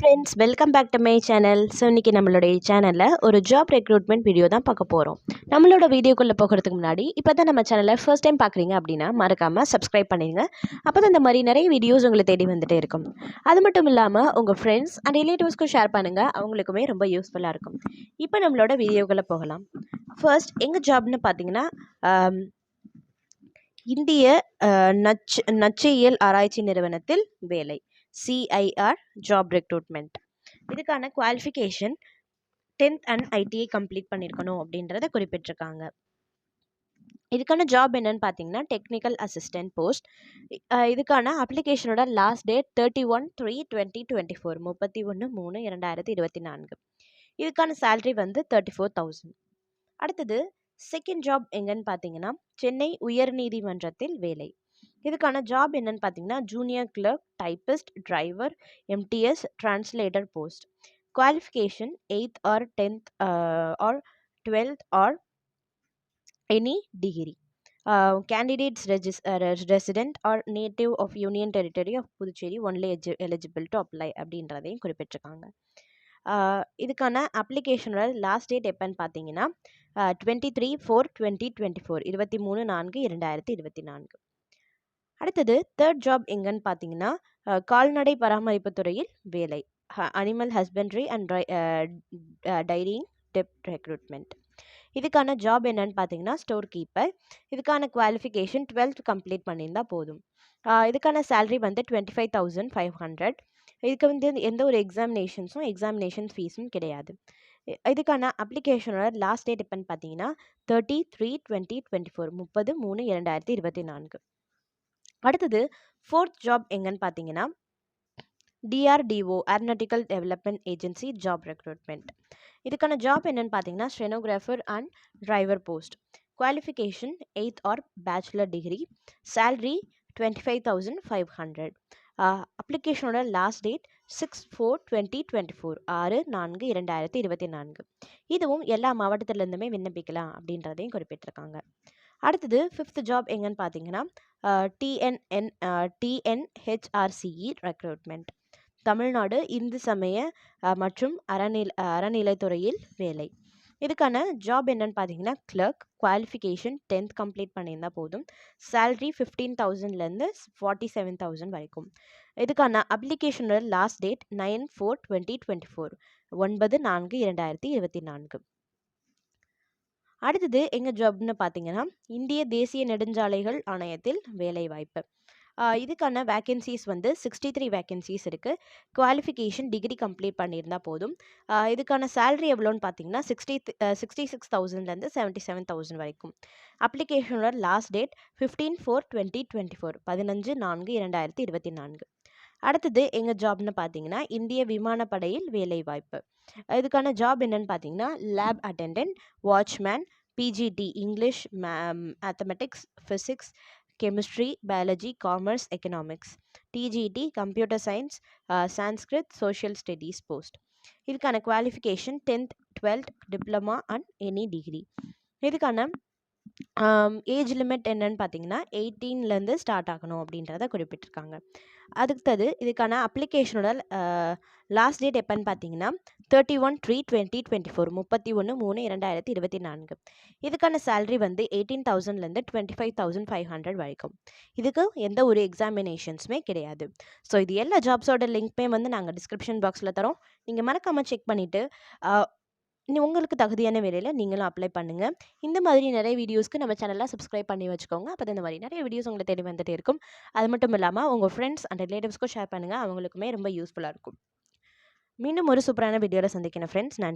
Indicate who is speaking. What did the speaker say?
Speaker 1: Friends, welcome back to my channel. So இன்றைக்கி நம்மளுடைய சேனலில் ஒரு ஜாப் ரெக்ரூட்மெண்ட் வீடியோ தான் பார்க்க போகிறோம். நம்மளோட வீடியோக்குள்ளே போகிறதுக்கு முன்னாடி இப்போ தான் நம்ம சேனலை ஃபர்ஸ்ட் டைம் பார்க்குறீங்க அப்படின்னா மறக்காமல் சப்ஸ்கிரைப் பண்ணிடுங்க. அப்போ தான் இந்த மாதிரி நிறைய வீடியோஸ் உங்களை தேடி வந்துகிட்டே இருக்கும். அது மட்டும் இல்லாமல் உங்கள் ஃப்ரெண்ட்ஸ் அண்ட் ரிலேட்டிவ்ஸ்க்கும் ஷேர் பண்ணுங்கள், அவங்களுக்குமே ரொம்ப யூஸ்ஃபுல்லாக இருக்கும். இப்போ நம்மளோட வீடியோக்குள்ளே போகலாம். ஃபர்ஸ்ட் எங்கள் ஜாப்னு பார்த்தீங்கன்னா இந்திய நச்சியல் ஆராய்ச்சி நிறுவனத்தில் வேலை, CIR ஜாப் ரெக்ரூட்மெண்ட். இதுக்கான qualification 10th and ITI complete பண்ணியிருக்கணும் அப்படின்றத குறிப்பிட்டிருக்காங்க. இதுக்கான ஜாப் என்னன்னு பார்த்தீங்கன்னா டெக்னிக்கல் அசிஸ்டன்ட் போஸ்ட். இதுக்கான அப்ளிகேஷனோட லாஸ்ட் டேட் 31/3/2024, 31/3/2024. இதுக்கான சேலரி வந்து 34,000. அடுத்தது செகண்ட் ஜாப் எங்கன்னு பார்த்தீங்கன்னா சென்னை உயர்நீதிமன்றத்தில் வேலை. இதுக்கான ஜாப் என்னன்னு பார்த்தீங்கன்னா junior clerk, typist, driver, MTS, translator post. Qualification 8th or 10th or 12th or any degree. Candidates resident or native of Union Territory of Puducherry only eligible to apply அப்படின்றதையும் குறிப்பிட்டிருக்காங்க. இதுக்கான அப்ளிகேஷனோட லாஸ்ட் டேட் எப்போன்னு பார்த்தீங்கன்னா 23/4/2024, 23/4/2024. அடுத்தது third job எங்கன்னு பார்த்தீங்கன்னா கால்நடை பராமரிப்பு துறையில் வேலை, animal husbandry and dairying dep recruitment. இதுக்கான ஜாப் என்னன்னு பார்த்தீங்கன்னா ஸ்டோர் கீப்பர். இதுக்கான குவாலிஃபிகேஷன் 12th கம்ப்ளீட் பண்ணியிருந்தால் போதும். இதுக்கான சேலரி வந்து 25,500. இதுக்கு வந்து எந்த ஒரு எக்ஸாமினேஷன் ஃபீஸும் கிடையாது. இதுக்கான அப்ளிகேஷனோட லாஸ்ட் டேட் எப்போன்னு பார்த்தீங்கன்னா 30/3/2024, 30/3/2024. அடுத்தது ஃபோர்த் ஜாப் எங்கன்னு பார்த்தீங்கன்னா DRDO aeronautical development agency job recruitment. இதுக்கான ஜாப் என்னன்னு பார்த்தீங்கன்னா stenographer and driver post. Qualification 8th or bachelor degree. Salary 25,500. அப்ளிகேஷனோட லாஸ்ட் டேட் 6/4/2024, 6/4/2024. இதுவும் எல்லா மாவட்டத்திலேருந்துமே விண்ணப்பிக்கலாம் அப்படின்றதையும் குறிப்பிட்டிருக்காங்க. அடுத்தது ஃபிஃப்த் ஜாப் எங்கன்னு பார்த்தீங்கன்னா TNHRCE ரெக்ரூட்மெண்ட். தமிழ்நாடு இந்து சமய மற்றும் அறநிலைத்துறையில் வேலை. இதுக்கான ஜாப் என்னன்னு பார்த்தீங்கன்னா கிளர்க். குவாலிஃபிகேஷன் 10th கம்ப்ளீட் பண்ணியிருந்தால் போதும். சேலரி 15,000லேருந்து 47,000 வரைக்கும். இதுக்கான அப்ளிகேஷனோட லாஸ்ட் டேட் 9/4/2024, 9/4/2024. அடுத்தது எங்கள் ஜாப்னு பார்த்தீங்கன்னா இந்திய தேசிய நெடுஞ்சாலைகள் ஆணையத்தில் வேலை வாய்ப்பு. இதுக்கான வேக்கன்சிஸ் வந்து 63 வேக்கன்சிஸ் இருக்குது. குவாலிஃபிகேஷன் டிகிரி கம்ப்ளீட் பண்ணியிருந்தால் போதும். இதுக்கான சேலரி எவ்வளோன்னு பார்த்தீங்கன்னா 66,000லேருந்து 77,000 வரைக்கும். அப்ளிகேஷனோட லாஸ்ட் டேட் 15/4/2024, 15/4/2024. அடுத்தது எங்கள் ஜாப்னு பார்த்தீங்கன்னா இந்திய விமானப்படையில் வேலை வாய்ப்பு. இதுக்கான ஜாப் என்னன்னு பார்த்தீங்கன்னா lab attendant, watchman, PGT English, mathematics, physics, chemistry, biology, commerce, economics, TGT computer science, Sanskrit, social studies post. இதுக்கான qualification 10th, 12th, diploma and any degree. இதுக்கான ஏஜ் லிமிட் என்னன்னு பார்த்தீங்கன்னா 18லேருந்து ஸ்டார்ட் ஆகணும் அப்படின்றத குறிப்பிட்டிருக்காங்க. அடுத்தது இதுக்கான அப்ளிகேஷனோட லாஸ்ட் டேட் எப்போன்னு பார்த்தீங்கன்னா 31/3/2024, 31/3/2024. இதுக்கான சேலரி வந்து 18,000லேருந்து 25,500 வரைக்கும். இதுக்கு எந்த ஒரு எக்ஸாமினேஷன்ஸுமே கிடையாது. ஸோ இது எல்லா ஜாப்ஸோட லிங்க்மே வந்து நாங்கள் டிஸ்கிரிப்ஷன் பாக்ஸில் தரோம். நீங்கள் மறக்காமல் செக் பண்ணிவிட்டு உங்களுக்கு தகுதியான வேலையில் நீங்களும் அப்ளை பண்ணுங்கள். இந்த மாதிரி நிறைய வீடியோஸ்க்கு நம்ம சேனலில் சப்ஸ்கிரைப் பண்ணி வச்சுக்கோங்க. அப்போ இந்த மாதிரி நிறைய வீடியோஸ் உங்களை தேடி வந்துகிட்டே இருக்கும். அது மட்டும் இல்லாமல் உங்கள் ஃப்ரெண்ட்ஸ் அண்ட் ரிலேட்டிவ்ஸ்க்கும் ஷேர் பண்ணுங்கள், அவங்களுக்குமே ரொம்ப யூஸ்ஃபுல்லாக இருக்கும். மீண்டும் ஒரு சூப்பரான வீடியோவில் சந்திக்கிறேன் ஃப்ரெண்ட்ஸ். நன்றி.